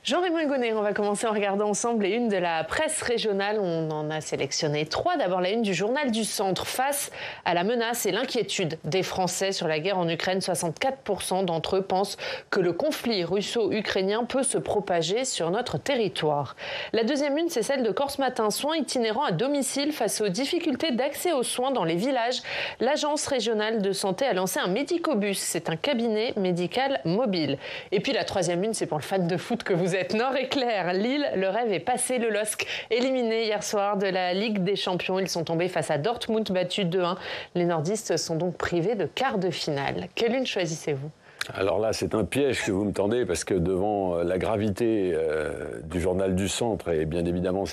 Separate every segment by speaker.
Speaker 1: Jean-Raymond Hugonet, on va commencer en regardant ensemble les unes de la presse régionale. On en a sélectionné 3. D'abord la une du Journal du Centre. Face à la menace et l'inquiétude des Français sur la guerre en Ukraine, 64% d'entre eux pensent que le conflit russo-ukrainien peut se propager sur notre territoire. La deuxième une, c'est celle de Corse Matin. Soins itinérants à domicile face aux difficultés d'accès aux soins dans les villages. L'Agence régionale de santé a lancé un médicobus. C'est un cabinet médical mobile. Et puis la troisième une, c'est pour le fan de foot que vous êtes. Nord et clair, Lille, le rêve est passé. Le LOSC éliminé hier soir de la Ligue des Champions. Ils sont tombés face à Dortmund, battus 2-1. Les nordistes sont donc privés de quart de finale. Quelle une choisissez-vous ?
Speaker 2: Alors là, c'est un piège que vous me tendez parce que devant la gravité du Journal du Centre, et bien évidemment,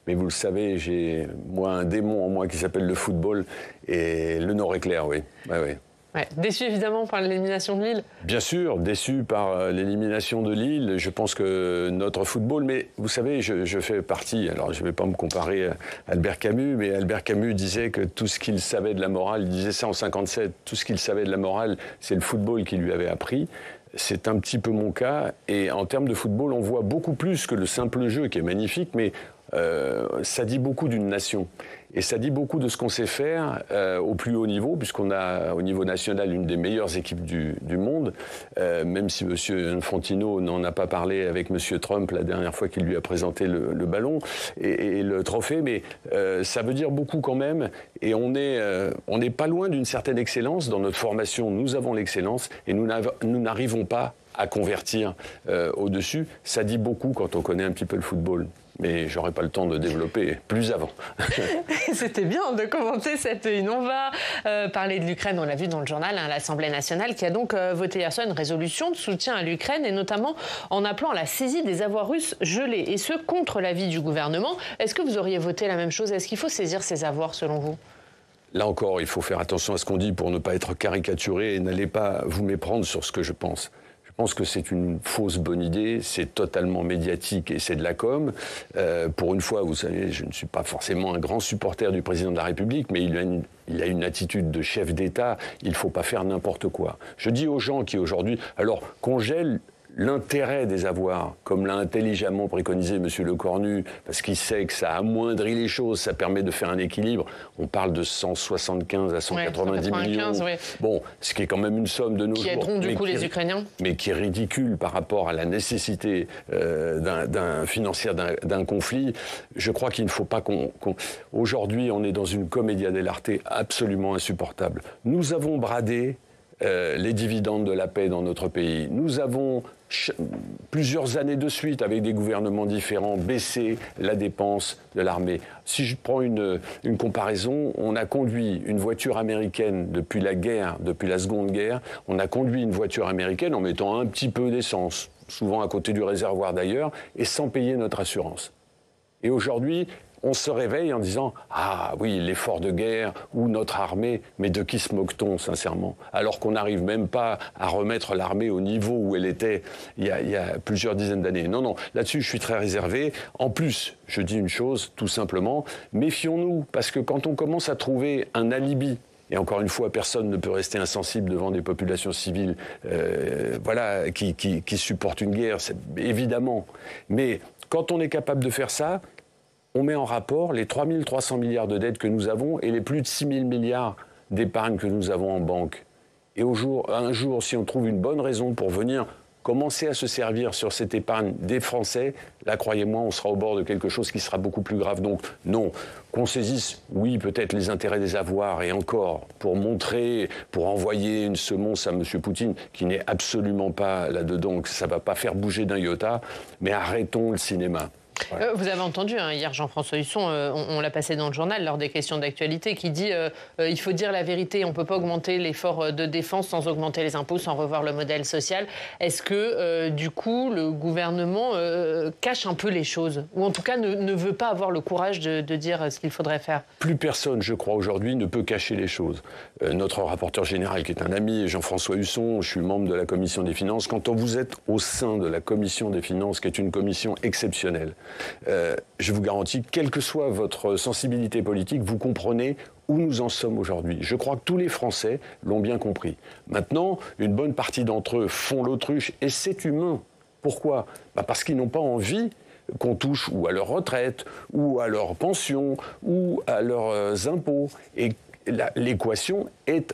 Speaker 2: mais vous le savez, j'ai moi un démon en moi qui s'appelle le football et le Nord et clair, oui. Ouais.
Speaker 1: Ouais, déçu évidemment par l'élimination de Lille.
Speaker 2: Bien sûr, déçu par l'élimination de Lille. Je pense que notre football, mais vous savez, je fais partie, alors je ne vais pas me comparer à Albert Camus, mais Albert Camus disait que tout ce qu'il savait de la morale, il disait ça en 57, tout ce qu'il savait de la morale, c'est le football qui lui avait appris. C'est un petit peu mon cas, et en termes de football, on voit beaucoup plus que le simple jeu qui est magnifique, mais ça dit beaucoup d'une nation. Et ça dit beaucoup de ce qu'on sait faire au plus haut niveau, puisqu'on a au niveau national une des meilleures équipes du monde, même si M. Infantino n'en a pas parlé avec M. Trump la dernière fois qu'il lui a présenté le ballon et le trophée, mais ça veut dire beaucoup quand même, et on n'est pas loin d'une certaine excellence. Dans notre formation, nous avons l'excellence, et nous n'arrivons pas à convertir au-dessus. Ça dit beaucoup quand on connaît un petit peu le football. Mais j'aurais pas le temps de développer plus avant.
Speaker 1: C'était bien de commenter cette une. On va parler de l'Ukraine, on l'a vu dans le journal, l'Assemblée nationale qui a donc voté hier soir une résolution de soutien à l'Ukraine et notamment en appelant à la saisie des avoirs russes gelés, et ce contre l'avis du gouvernement. Est-ce que vous auriez voté la même chose ? Est-ce qu'il faut saisir ces avoirs selon vous ?
Speaker 2: Là encore, il faut faire attention à ce qu'on dit pour ne pas être caricaturé et n'allez pas vous méprendre sur ce que je pense. Je pense que c'est une fausse bonne idée, c'est totalement médiatique et c'est de la com. Pour une fois, vous savez, je ne suis pas forcément un grand supporter du président de la République, mais il a une attitude de chef d'État, il ne faut pas faire n'importe quoi. Je dis aux gens qui aujourd'hui, alors qu'on gèle l'intérêt des avoirs, comme l'a intelligemment préconisé M. Lecornu, parce qu'il sait que ça amoindrit les choses, ça permet de faire un équilibre. On parle de 175 à 190 millions. Oui. Bon, ce qui est quand même une somme de nos jours.
Speaker 1: Qui aideront du coup les Ukrainiens.
Speaker 2: Mais qui est ridicule par rapport à la nécessité financière d'un conflit. Je crois qu'il ne faut pas Aujourd'hui, on est dans une commedia dell'arte absolument insupportable. Nous avons bradé les dividendes de la paix dans notre pays. Nous avons plusieurs années de suite, avec des gouvernements différents, baissé la dépense de l'armée. Si je prends une comparaison, on a conduit une voiture américaine depuis la Seconde Guerre, on a conduit une voiture américaine en mettant un petit peu d'essence, souvent à côté du réservoir d'ailleurs, et sans payer notre assurance. Et aujourd'hui, on se réveille en disant « Ah oui, l'effort de guerre ou notre armée, mais de qui se moque-t-on sincèrement ?» Alors qu'on n'arrive même pas à remettre l'armée au niveau où elle était il y a plusieurs dizaines d'années. Non, là-dessus je suis très réservé. En plus, je dis une chose tout simplement, méfions-nous, parce que quand on commence à trouver un alibi, et encore une fois, personne ne peut rester insensible devant des populations civiles qui supportent une guerre, évidemment. Mais quand on est capable de faire ça, on met en rapport les 3 300 milliards de dettes que nous avons et les plus de 6 000 milliards d'épargne que nous avons en banque. Et un jour, si on trouve une bonne raison pour venir commencer à se servir sur cette épargne des Français, là, croyez-moi, on sera au bord de quelque chose qui sera beaucoup plus grave. Donc, non, qu'on saisisse, oui, peut-être les intérêts des avoirs, et encore, pour envoyer une semonce à M. Poutine, qui n'est absolument pas là-dedans, que ça ne va pas faire bouger d'un iota, mais arrêtons le cinéma.
Speaker 1: Ouais. Vous avez entendu hier Jean-François Husson, on l'a passé dans le journal lors des questions d'actualité, qui dit il faut dire la vérité, on ne peut pas augmenter l'effort de défense sans augmenter les impôts, sans revoir le modèle social. Est-ce que du coup le gouvernement cache un peu les choses, ou en tout cas ne veut pas avoir le courage de dire ce qu'il faudrait faire ?
Speaker 2: Plus personne, je crois, aujourd'hui ne peut cacher les choses. Notre rapporteur général, qui est un ami, Jean-François Husson, je suis membre de la commission des finances. Quand vous êtes au sein de la commission des finances, qui est une commission exceptionnelle, je vous garantis, quelle que soit votre sensibilité politique, vous comprenez où nous en sommes aujourd'hui. Je crois que tous les Français l'ont bien compris. Maintenant, une bonne partie d'entre eux font l'autruche, et c'est humain. Pourquoi ? Parce qu'ils n'ont pas envie qu'on touche ou à leur retraite, ou à leur pension, ou à leurs impôts. Et l'équation est...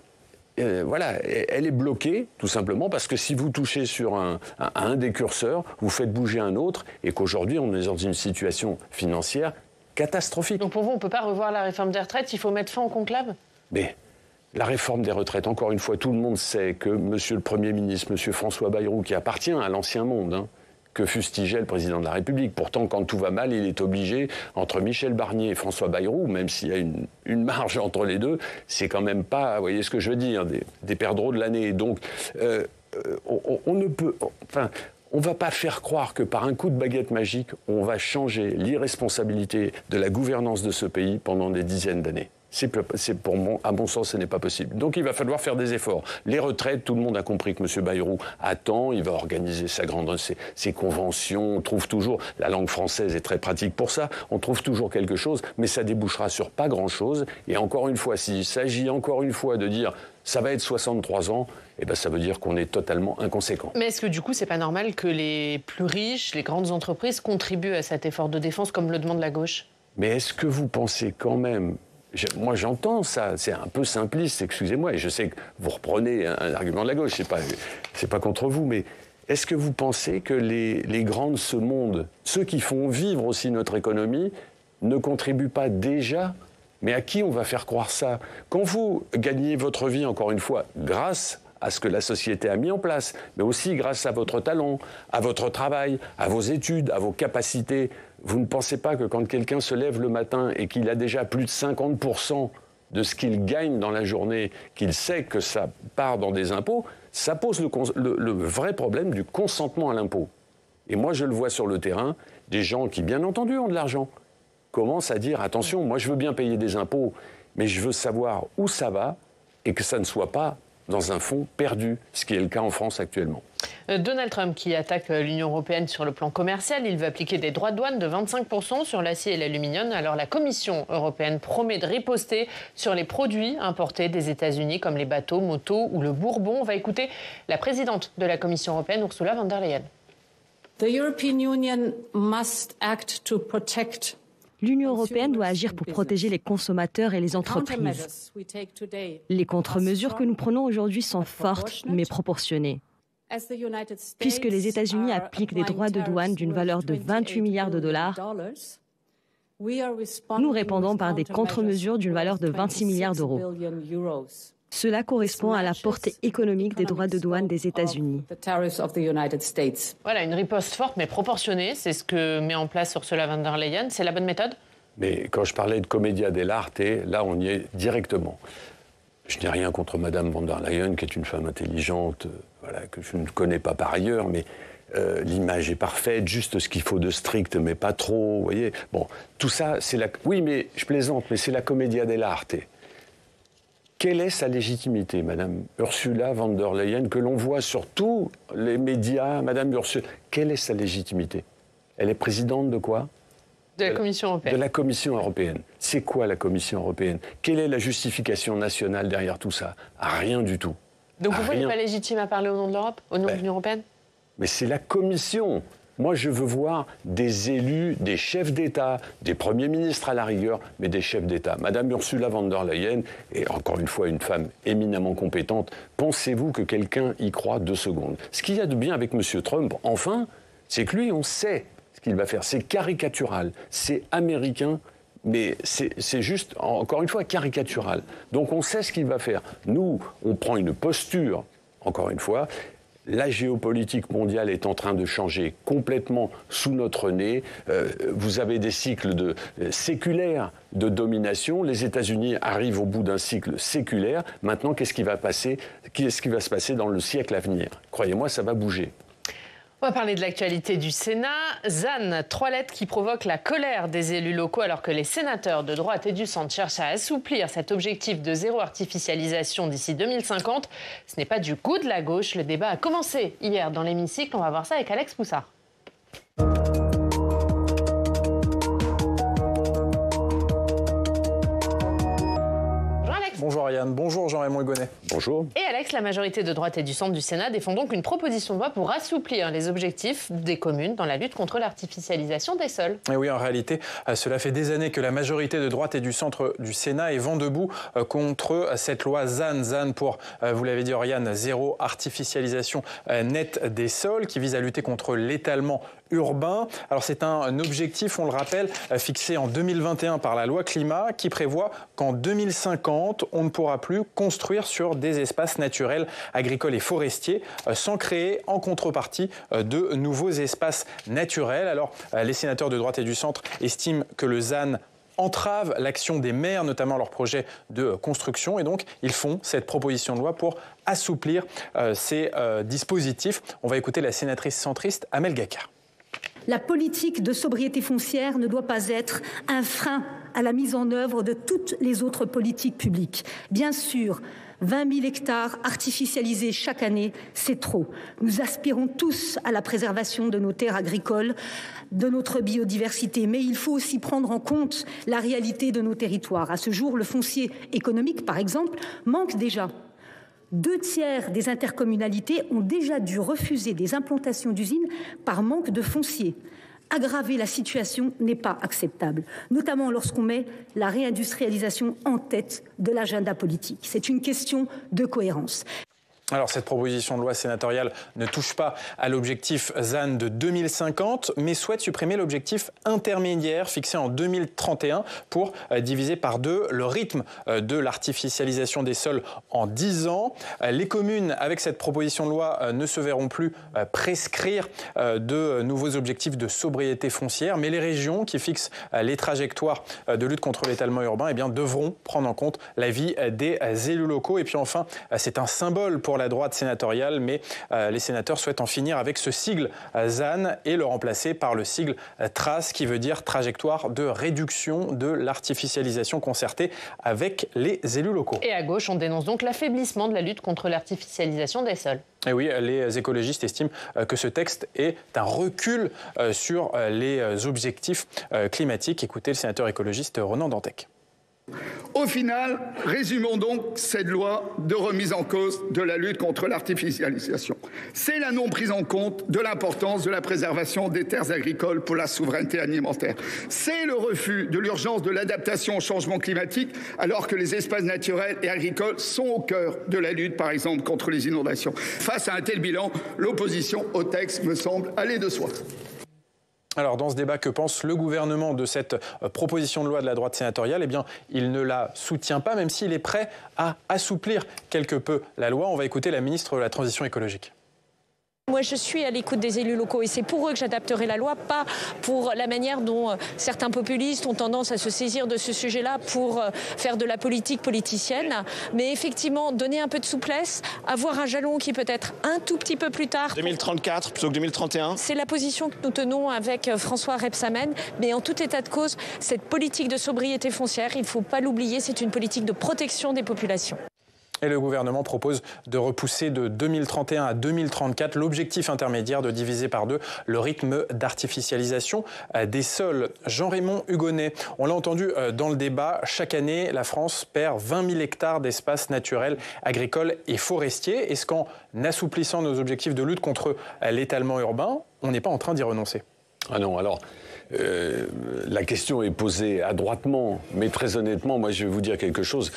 Speaker 2: elle est bloquée, tout simplement, parce que si vous touchez sur un des curseurs, vous faites bouger un autre, et qu'aujourd'hui, on est dans une situation financière catastrophique.
Speaker 1: Donc pour vous, on ne peut pas revoir la réforme des retraites, il faut mettre fin au conclave ?
Speaker 2: Mais la réforme des retraites, encore une fois, tout le monde sait que M. le Premier ministre, M. François Bayrou, qui appartient à l'ancien monde, que fustigeait le président de la République. Pourtant, quand tout va mal, il est obligé, entre Michel Barnier et François Bayrou, même s'il y a une marge entre les deux, c'est quand même pas, vous voyez ce que je veux dire, des perdreaux de l'année. Donc, on ne peut... Enfin, on ne va pas faire croire que par un coup de baguette magique, on va changer l'irresponsabilité de la gouvernance de ce pays pendant des dizaines d'années. À mon sens, ce n'est pas possible. Donc il va falloir faire des efforts. Les retraites, tout le monde a compris que M. Bayrou attend, il va organiser ses conventions, on trouve toujours, la langue française est très pratique pour ça, on trouve toujours quelque chose, mais ça débouchera sur pas grand-chose. Et encore une fois, s'il s'agit encore une fois de dire ça va être 63 ans, eh ben ça veut dire qu'on est totalement inconséquent.
Speaker 1: Mais est-ce que du coup, c'est pas normal que les plus riches, les grandes entreprises contribuent à cet effort de défense comme le demande la gauche ?
Speaker 2: Mais est-ce que vous pensez quand même... Moi, j'entends ça, c'est un peu simpliste, excusez-moi, et je sais que vous reprenez un argument de la gauche, c'est pas contre vous, mais est-ce que vous pensez que les grands de ce monde, ceux qui font vivre aussi notre économie, ne contribuent pas déjà ? Mais à qui on va faire croire ça ? Quand vous gagnez votre vie, encore une fois, grâce à ce que la société a mis en place, mais aussi grâce à votre talent, à votre travail, à vos études, à vos capacités. Vous ne pensez pas que quand quelqu'un se lève le matin et qu'il a déjà plus de 50% de ce qu'il gagne dans la journée, qu'il sait que ça part dans des impôts, ça pose le vrai problème du consentement à l'impôt. Et moi, je le vois sur le terrain, des gens qui, bien entendu, ont de l'argent, commencent à dire « Attention, moi je veux bien payer des impôts, mais je veux savoir où ça va et que ça ne soit pas dans un fonds perdu », ce qui est le cas en France actuellement.
Speaker 1: Donald Trump qui attaque l'Union européenne sur le plan commercial, il veut appliquer des droits de douane de 25% sur l'acier et l'aluminium. Alors la Commission européenne promet de riposter sur les produits importés des États-Unis comme les bateaux, motos ou le bourbon. On va écouter la présidente de la Commission européenne, Ursula von der Leyen.
Speaker 3: L'Union européenne doit agir pour protéger les consommateurs et les entreprises. Les contre-mesures que nous prenons aujourd'hui sont fortes mais proportionnées. Puisque les États-Unis appliquent des droits de douane d'une valeur de 28 milliards de dollars, nous répondons par des contre-mesures d'une valeur de 26 milliards d'euros. Cela correspond à la portée économique des droits de douane des États-Unis.
Speaker 1: Voilà, une riposte forte mais proportionnée, c'est ce que met en place Ursula von der Leyen. C'est la bonne méthode ?
Speaker 2: Mais quand je parlais de commedia dell'arte, là on y est directement. Je n'ai rien contre Madame von der Leyen, qui est une femme intelligente, que je ne connais pas par ailleurs, mais l'image est parfaite, juste ce qu'il faut de strict, mais pas trop, vous voyez. Bon, tout ça, c'est la... Oui, mais je plaisante, mais c'est la commedia dell'arte. Quelle est sa légitimité, Madame Ursula von der Leyen, que l'on voit sur tous les médias, Madame Ursula, quelle est sa légitimité ? Elle est présidente de quoi ?
Speaker 1: De la Commission européenne.
Speaker 2: De la Commission européenne. C'est quoi la Commission européenne ? Quelle est la justification nationale derrière tout ça ? Rien du tout.
Speaker 1: Donc pourquoi il n'est pas légitime à parler au nom de l'Europe, au nom de l'Union européenne ?
Speaker 2: Mais c'est la Commission. Moi, je veux voir des élus, des chefs d'État, des premiers ministres à la rigueur, mais des chefs d'État. Madame Ursula von der Leyen est encore une fois une femme éminemment compétente. Pensez-vous que quelqu'un y croit 2 secondes ? Ce qu'il y a de bien avec M. Trump, enfin, c'est que lui, on sait ce qu'il va faire. C'est caricatural, c'est américain, mais c'est juste, encore une fois, caricatural. Donc on sait ce qu'il va faire. Nous, on prend une posture, encore une fois. La géopolitique mondiale est en train de changer complètement sous notre nez. Vous avez des cycles séculaires de domination. Les États-Unis arrivent au bout d'un cycle séculaire. Maintenant, qu'est-ce qui va se passer dans le siècle à venir ? Croyez-moi, ça va bouger.
Speaker 1: On va parler de l'actualité du Sénat. ZAN, 3 lettres qui provoquent la colère des élus locaux alors que les sénateurs de droite et du centre cherchent à assouplir cet objectif de zéro artificialisation d'ici 2050. Ce n'est pas du goût de la gauche. Le débat a commencé hier dans l'hémicycle. On va voir ça avec Alex Poussard.
Speaker 4: Bonjour Ariane, bonjour Jean-Raymond Hugonet.
Speaker 2: Bonjour.
Speaker 1: Et Alex, la majorité de droite et du centre du Sénat défend donc une proposition de loi pour assouplir les objectifs des communes dans la lutte contre l'artificialisation des sols.
Speaker 4: Et oui, en réalité, cela fait des années que la majorité de droite et du centre du Sénat est vent debout contre cette loi ZAN. ZAN pour, vous l'avez dit Oriane, zéro artificialisation nette des sols, qui vise à lutter contre l'étalement urbain. Alors c'est un objectif, on le rappelle, fixé en 2021 par la loi climat, qui prévoit qu'en 2050, on ne pourra plus construire sur des espaces naturels, agricoles et forestiers sans créer en contrepartie de nouveaux espaces naturels. Alors les sénateurs de droite et du centre estiment que le ZAN entrave l'action des maires, notamment leurs projets de construction. Et donc, ils font cette proposition de loi pour assouplir ces dispositifs. On va écouter la sénatrice centriste Amel Gacquerre.
Speaker 5: La politique de sobriété foncière ne doit pas être un frein à la mise en œuvre de toutes les autres politiques publiques. Bien sûr, 20 000 hectares artificialisés chaque année, c'est trop. Nous aspirons tous à la préservation de nos terres agricoles, de notre biodiversité, mais il faut aussi prendre en compte la réalité de nos territoires. À ce jour, le foncier économique, par exemple, manque déjà. 2/3 des intercommunalités ont déjà dû refuser des implantations d'usines par manque de foncier. Aggraver la situation n'est pas acceptable, notamment lorsqu'on met la réindustrialisation en tête de l'agenda politique. C'est une question de cohérence.
Speaker 4: Alors cette proposition de loi sénatoriale ne touche pas à l'objectif ZAN de 2050, mais souhaite supprimer l'objectif intermédiaire fixé en 2031 pour diviser par 2 le rythme de l'artificialisation des sols en 10 ans. Les communes, avec cette proposition de loi, ne se verront plus prescrire de nouveaux objectifs de sobriété foncière, mais les régions qui fixent les trajectoires de lutte contre l'étalement urbain devront prendre en compte l'avis des élus locaux. Et puis enfin, c'est un symbole pour la droite sénatoriale, mais les sénateurs souhaitent en finir avec ce sigle ZAN et le remplacer par le sigle TRACE, qui veut dire trajectoire de réduction de l'artificialisation concertée avec les élus locaux.
Speaker 1: Et à gauche, on dénonce donc l'affaiblissement de la lutte contre l'artificialisation des sols.
Speaker 4: Et oui, les écologistes estiment que ce texte est un recul sur les objectifs climatiques. Écoutez le sénateur écologiste Ronan Dantec.
Speaker 6: Au final, résumons donc cette loi de remise en cause de la lutte contre l'artificialisation. C'est la non-prise en compte de l'importance de la préservation des terres agricoles pour la souveraineté alimentaire. C'est le refus de l'urgence de l'adaptation au changement climatique, alors que les espaces naturels et agricoles sont au cœur de la lutte, par exemple, contre les inondations. Face à un tel bilan, l'opposition au texte me semble aller de soi.
Speaker 4: Alors dans ce débat, que pense le gouvernement de cette proposition de loi de la droite sénatoriale ? Eh bien, il ne la soutient pas, même s'il est prêt à assouplir quelque peu la loi. On va écouter la ministre de la Transition écologique.
Speaker 7: Moi, je suis à l'écoute des élus locaux et c'est pour eux que j'adapterai la loi, pas pour la manière dont certains populistes ont tendance à se saisir de ce sujet-là pour faire de la politique politicienne. Mais effectivement, donner un peu de souplesse, avoir un jalon qui peut être un tout petit peu plus tard.
Speaker 8: 2034 plutôt que 2031.
Speaker 7: C'est la position que nous tenons avec François Rebsamen. Mais en tout état de cause, cette politique de sobriété foncière, il ne faut pas l'oublier, c'est une politique de protection des populations.
Speaker 4: Et le gouvernement propose de repousser de 2031 à 2034 l'objectif intermédiaire de diviser par 2 le rythme d'artificialisation des sols. Jean-Raymond Hugonet, on l'a entendu dans le débat, chaque année, la France perd 20 000 hectares d'espaces naturels, agricoles et forestiers. Est-ce qu'en assouplissant nos objectifs de lutte contre l'étalement urbain, on n'est pas en train d'y renoncer ?
Speaker 2: Ah non, alors... la question est posée adroitement, mais très honnêtement, moi je vais vous dire quelque chose,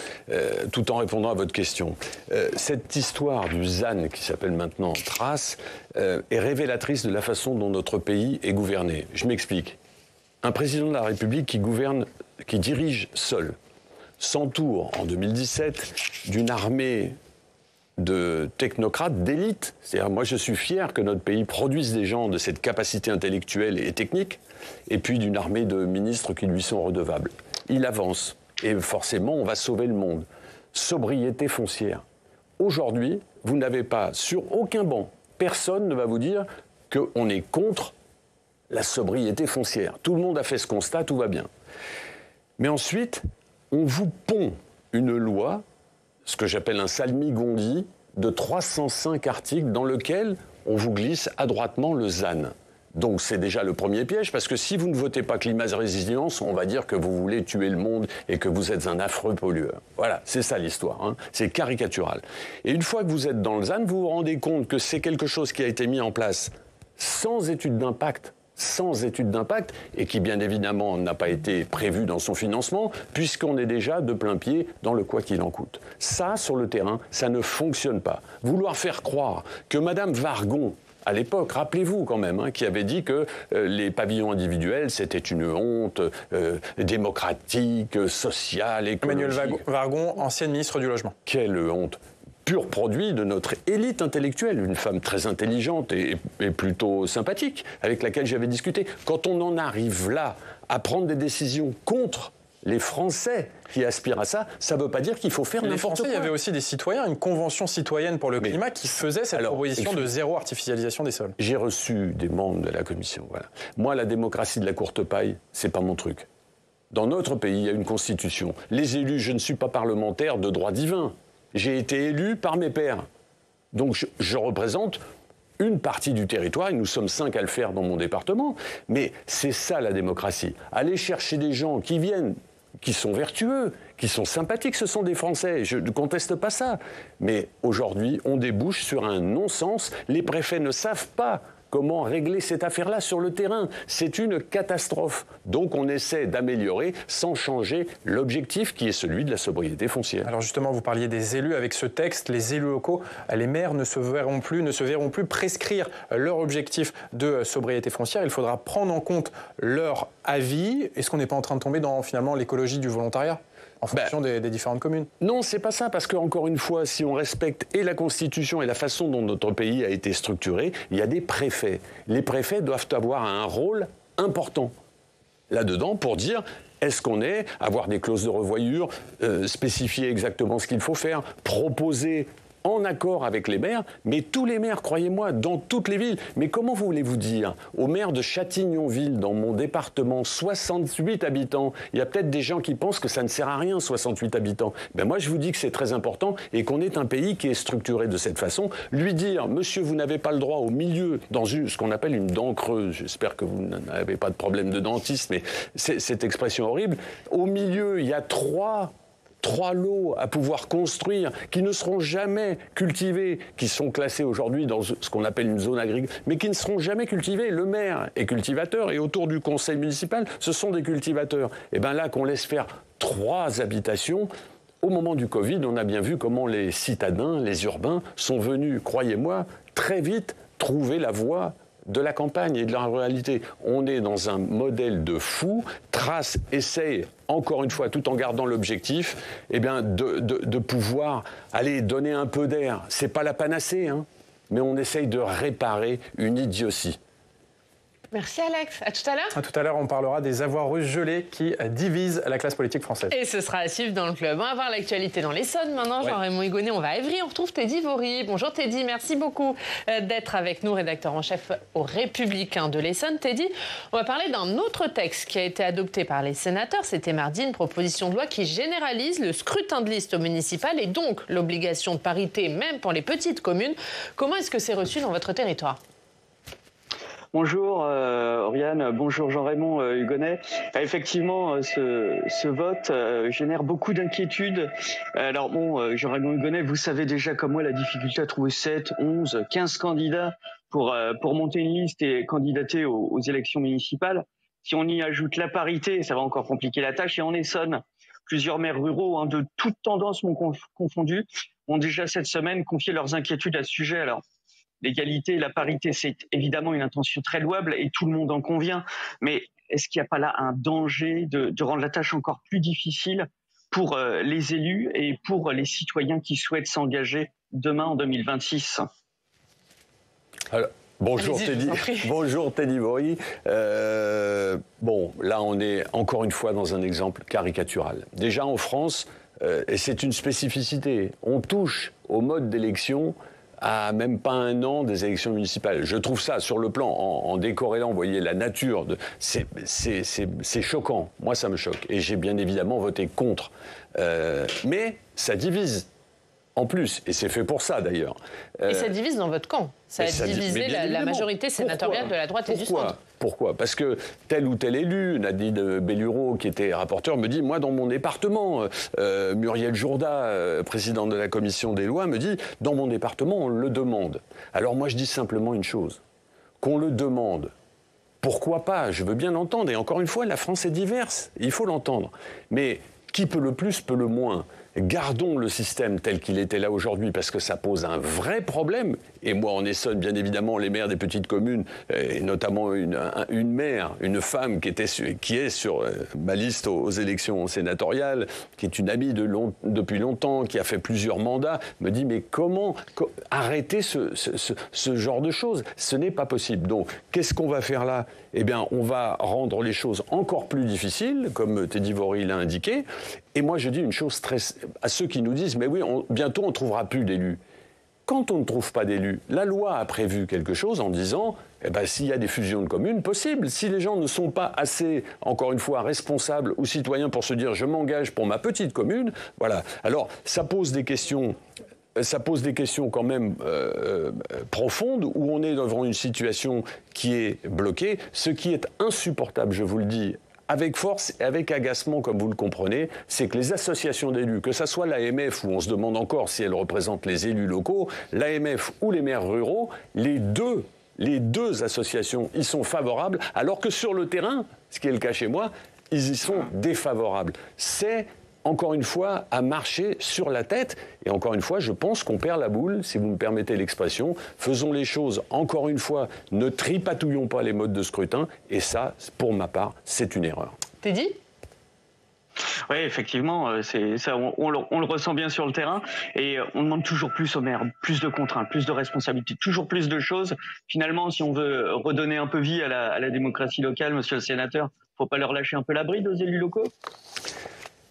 Speaker 2: tout en répondant à votre question. Cette histoire du ZAN, qui s'appelle maintenant TRACE, est révélatrice de la façon dont notre pays est gouverné. Je m'explique. Un président de la République qui dirige seul, s'entoure en 2017 d'une armée de technocrates, d'élite. C'est-à-dire, moi je suis fier que notre pays produise des gens de cette capacité intellectuelle et technique, et puis d'une armée de ministres qui lui sont redevables. Il avance, et forcément on va sauver le monde. Sobriété foncière. Aujourd'hui, vous n'avez pas, sur aucun banc, personne ne va vous dire qu'on est contre la sobriété foncière. Tout le monde a fait ce constat, tout va bien. Mais ensuite, on vous pond une loi, ce que j'appelle un salmigondi, de 305 articles dans lequel on vous glisse adroitement le ZAN. Donc c'est déjà le premier piège, parce que si vous ne votez pas climat et résilience, on va dire que vous voulez tuer le monde et que vous êtes un affreux pollueur. Voilà, c'est ça l'histoire, hein. C'est caricatural. Et une fois que vous êtes dans le ZAN, vous vous rendez compte que c'est quelque chose qui a été mis en place sans étude d'impact, et qui bien évidemment n'a pas été prévu dans son financement, puisqu'on est déjà de plein pied dans le quoi qu'il en coûte. Ça, sur le terrain, ça ne fonctionne pas. Vouloir faire croire que Madame Wargon, à l'époque, rappelez-vous quand même, hein, qui avait dit que les pavillons individuels, c'était une honte démocratique, sociale, écologique.
Speaker 4: Emmanuelle Wargon, ancienne ministre du Logement.
Speaker 2: Quelle honte! Pur produit de notre élite intellectuelle, une femme très intelligente et plutôt sympathique, avec laquelle j'avais discuté. Quand on en arrive là, à prendre des décisions contre les Français qui aspirent à ça, ça ne veut pas dire qu'il faut faire n'importe quoi.
Speaker 4: Les Français, il y avait aussi des citoyens, une convention citoyenne pour le climat qui faisait cette proposition de zéro artificialisation des sols.
Speaker 2: J'ai reçu des membres de la commission. Voilà. Moi, la démocratie de la courte paille, c'est pas mon truc. Dans notre pays, il y a une constitution. Les élus, je ne suis pas parlementaire de droit divin. J'ai été élu par mes pairs. Donc je représente une partie du territoire, et nous sommes 5 à le faire dans mon département. Mais c'est ça la démocratie. Aller chercher des gens qui viennent, qui sont vertueux, qui sont sympathiques, ce sont des Français, je ne conteste pas ça. Mais aujourd'hui, on débouche sur un non-sens. Les préfets ne savent pas comment régler cette affaire-là sur le terrain. C'est une catastrophe. Donc on essaie d'améliorer sans changer l'objectif qui est celui de la sobriété foncière.
Speaker 4: Alors justement, vous parliez des élus. Avec ce texte, les élus locaux, les maires ne se verront plus prescrire leur objectif de sobriété foncière. Il faudra prendre en compte leur avis. Est-ce qu'on n'est pas en train de tomber dans finalement l'écologie du volontariat ? En fonction des différentes communes.
Speaker 2: Non, c'est pas ça, parce qu'encore une fois, si on respecte et la Constitution et la façon dont notre pays a été structuré, il y a des préfets. Les préfets doivent avoir un rôle important là-dedans pour dire est-ce qu'on est, avoir des clauses de revoyure, spécifier exactement ce qu'il faut faire, proposer en accord avec les maires, mais tous les maires, croyez-moi, dans toutes les villes. Mais comment voulez-vous dire au maire de Châtillon-Ville, dans mon département, 68 habitants, il y a peut-être des gens qui pensent que ça ne sert à rien, 68 habitants. Ben moi, je vous dis que c'est très important et qu'on est un pays qui est structuré de cette façon. Lui dire, monsieur, vous n'avez pas le droit au milieu, dans ce qu'on appelle une dent creuse, j'espère que vous n'avez pas de problème de dentiste, mais c'est cette expression horrible, au milieu, il y a trois lots à pouvoir construire qui ne seront jamais cultivés, qui sont classés aujourd'hui dans ce qu'on appelle une zone agricole, mais qui ne seront jamais cultivés. Le maire est cultivateur et autour du conseil municipal, ce sont des cultivateurs. Et bien là, qu'on laisse faire 3 habitations, au moment du Covid, on a bien vu comment les citadins, les urbains, sont venus, croyez-moi, très vite trouver la voie de la campagne et de la ruralité. On est dans un modèle de fou. Trace essaye, encore une fois, tout en gardant l'objectif, de pouvoir aller donner un peu d'air. C'est pas la panacée, hein, mais on essaye de réparer une idiotie.
Speaker 1: Merci Alex, à tout à l'heure.
Speaker 4: À tout à l'heure, on parlera des avoirs russes gelés qui divisent la classe politique française.
Speaker 1: Et ce sera à suivre dans le club. On va voir l'actualité dans l'Essonne. Maintenant, Jean-Raymond Hugonet, on va à Évry, on retrouve Teddy Vaury. Bonjour Teddy, merci beaucoup d'être avec nous, rédacteur en chef au Républicain de l'Essonne. Teddy, on va parler d'un autre texte qui a été adopté par les sénateurs. C'était mardi, une proposition de loi qui généralise le scrutin de liste municipal et donc l'obligation de parité, même pour les petites communes. Comment est-ce que c'est reçu dans votre territoire ?
Speaker 9: Bonjour Oriane, bonjour Jean-Raymond Hugonet. Effectivement, ce vote génère beaucoup d'inquiétudes. Alors bon, Jean-Raymond Hugonet, vous savez déjà comme moi la difficulté à trouver 7, 11, 15 candidats pour monter une liste et candidater aux élections municipales. Si on y ajoute la parité, ça va encore compliquer la tâche. Et en Essonne, plusieurs maires ruraux, de toutes tendances confondues, ont déjà cette semaine confié leurs inquiétudes à ce sujet. Alors, l'égalité et la parité, c'est évidemment une intention très louable et tout le monde en convient. Mais est-ce qu'il n'y a pas là un danger de rendre la tâche encore plus difficile pour les élus et pour les citoyens qui souhaitent s'engager demain en 2026 ?
Speaker 2: Alors, bonjour Teddy. Bonjour Teddy Vaury. Bon, là on est encore une fois dans un exemple caricatural. Déjà en France, et c'est une spécificité, on touche au mode d'élection à même pas 1 an des élections municipales. Je trouve ça, sur le plan, en décorrélant, vous voyez, la nature, c'est choquant. Moi, ça me choque. Et j'ai bien évidemment voté contre. Mais ça divise. en plus. Et c'est fait pour ça, d'ailleurs.
Speaker 1: Et ça divise dans votre camp. Ça a divisé la majorité sénatoriale de la droite et du centre.
Speaker 2: Pourquoi ? Parce que tel ou tel élu, Nadine Bellureau, qui était rapporteur, me dit, moi, dans mon département, Muriel Jourda, présidente de la commission des lois, me dit, dans mon département, on le demande. Alors moi, je dis simplement une chose, qu'on le demande. Pourquoi pas ? Je veux bien l'entendre. Et encore une fois, la France est diverse. Il faut l'entendre. Mais qui peut le plus, peut le moins. Gardons le système tel qu'il était là aujourd'hui parce que ça pose un vrai problème. Et moi, en Essonne, bien évidemment, les maires des petites communes, et notamment une maire, une femme qui est sur ma liste aux élections sénatoriales, qui est une amie depuis longtemps, qui a fait plusieurs mandats, me dit mais comment arrêter ce genre de choses ? Ce n'est pas possible. Donc, qu'est-ce qu'on va faire là ? Eh bien, on va rendre les choses encore plus difficiles, comme Teddy Vory l'a indiqué. Et moi, je dis une chose à ceux qui nous disent « Mais oui, bientôt, on ne trouvera plus d'élus ». Quand on ne trouve pas d'élus, la loi a prévu quelque chose en disant s'il y a des fusions de communes, possible. Si les gens ne sont pas assez, encore une fois, responsables ou citoyens pour se dire « Je m'engage pour ma petite commune », voilà. Alors, ça pose des questions quand même profondes, où on est devant une situation qui est bloquée, ce qui est insupportable, je vous le dis, avec force et avec agacement, comme vous le comprenez, c'est que les associations d'élus, que ce soit l'AMF, où on se demande encore si elle représente les élus locaux, l'AMF ou les maires ruraux, les deux associations y sont favorables, alors que sur le terrain, ce qui est le cas chez moi, ils y sont défavorables. C'est encore une fois, à marcher sur la tête. Et encore une fois, je pense qu'on perd la boule, si vous me permettez l'expression. Faisons les choses, encore une fois, ne tripatouillons pas les modes de scrutin. Et ça, pour ma part, c'est une erreur.
Speaker 1: Teddy ?
Speaker 9: Oui, effectivement, on le ressent bien sur le terrain et on demande toujours plus aux maires, plus de contraintes, plus de responsabilités, toujours plus de choses. Finalement, si on veut redonner un peu vie à la démocratie locale, monsieur le sénateur, il ne faut pas leur lâcher un peu la bride aux élus locaux ?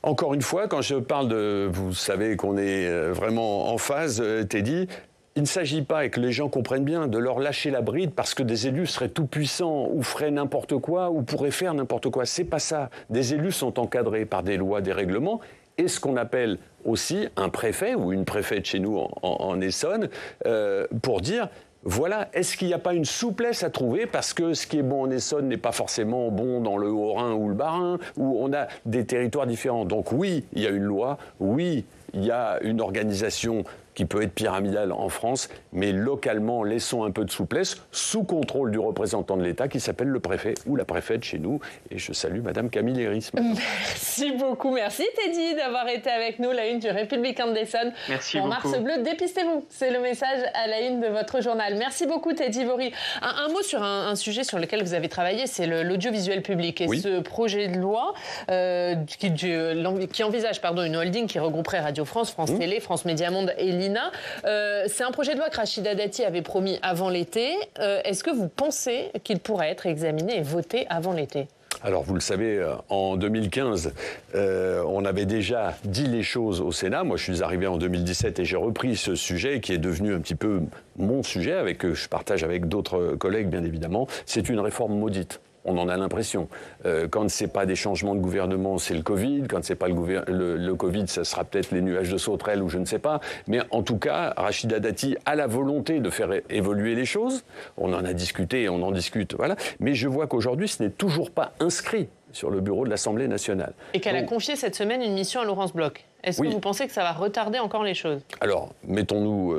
Speaker 2: Encore une fois, quand je parle vous savez qu'on est vraiment en phase, Teddy, il ne s'agit pas, et que les gens comprennent bien, de leur lâcher la bride parce que des élus seraient tout puissants ou feraient n'importe quoi ou pourraient faire n'importe quoi. C'est pas ça. Des élus sont encadrés par des lois, des règlements et ce qu'on appelle aussi un préfet ou une préfète chez nous en Essonne pour dire... Voilà, est-ce qu'il n'y a pas une souplesse à trouver parce que ce qui est bon en Essonne n'est pas forcément bon dans le Haut-Rhin ou le Bas-Rhin, où on a des territoires différents. Donc oui, il y a une loi, oui, il y a une organisation qui peut être pyramidale en France, mais localement, laissons un peu de souplesse sous contrôle du représentant de l'État qui s'appelle le préfet ou la préfète chez nous. Et je salue Madame Camille Léris.
Speaker 1: Merci beaucoup. Merci Teddy d'avoir été avec nous, la une du Républicain d'Essonne.
Speaker 9: Merci
Speaker 1: pour
Speaker 9: beaucoup.
Speaker 1: Mars Bleu, dépistez-vous. C'est le message à la une de votre journal. Merci beaucoup Teddy Vory. Un mot sur un sujet sur lequel vous avez travaillé, c'est l'audiovisuel public. Et ce projet de loi qui envisage une holding qui regrouperait Radio France, France Télé, France Média Monde et l'INA. C'est un projet de loi que Rachida Dati avait promis avant l'été. Est-ce que vous pensez qu'il pourrait être examiné et voté avant l'été ?
Speaker 2: Alors, vous le savez, en 2015, on avait déjà dit les choses au Sénat. Moi, je suis arrivé en 2017 et j'ai repris ce sujet qui est devenu un petit peu mon sujet, que je partage avec d'autres collègues, bien évidemment. C'est une réforme maudite. On en a l'impression. Quand ce n'est pas des changements de gouvernement, c'est le Covid. Quand ce n'est pas le Covid, ça sera peut-être les nuages de sauterelles ou je ne sais pas. Mais en tout cas, Rachida Dati a la volonté de faire évoluer les choses. On en a discuté et on en discute. Voilà. Mais je vois qu'aujourd'hui, ce n'est toujours pas inscrit sur le bureau de l'Assemblée nationale.
Speaker 1: Et qu'elle a confié cette semaine une mission à Laurence Bloch. Est-ce que vous pensez que ça va retarder encore les choses ?
Speaker 2: Alors, mettons-nous...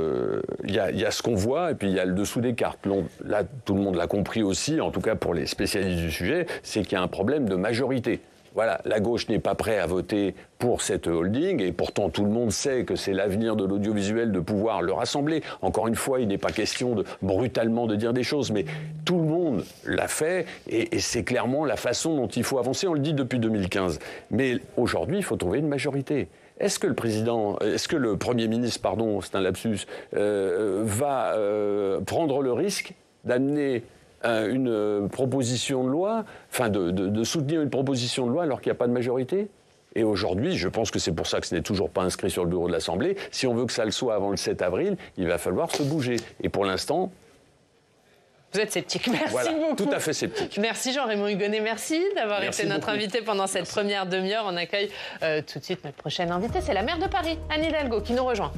Speaker 2: Il y a ce qu'on voit et puis il y a le dessous des cartes. Là, tout le monde l'a compris aussi, en tout cas pour les spécialistes du sujet, c'est qu'il y a un problème de majorité. Voilà, la gauche n'est pas prête à voter pour cette holding et pourtant tout le monde sait que c'est l'avenir de l'audiovisuel de pouvoir le rassembler. Encore une fois, il n'est pas question brutalement de dire des choses, mais tout le monde l'a fait et c'est clairement la façon dont il faut avancer. On le dit depuis 2015. Mais aujourd'hui, il faut trouver une majorité. Est-ce que le Premier ministre, c'est un lapsus, va prendre le risque d'amener une proposition de loi, de soutenir une proposition de loi alors qu'il n'y a pas de majorité ? Et aujourd'hui, je pense que c'est pour ça que ce n'est toujours pas inscrit sur le bureau de l'Assemblée. Si on veut que ça le soit avant le 7 avril, il va falloir se bouger. Et pour l'instant...
Speaker 1: Vous êtes sceptique. Merci beaucoup.
Speaker 2: Tout à fait sceptique.
Speaker 1: Merci Jean-Raymond Hugonet. Merci d'avoir été notre invité pendant cette première demi-heure. On accueille tout de suite notre prochaine invitée. C'est la maire de Paris, Anne Hidalgo, qui nous rejoint.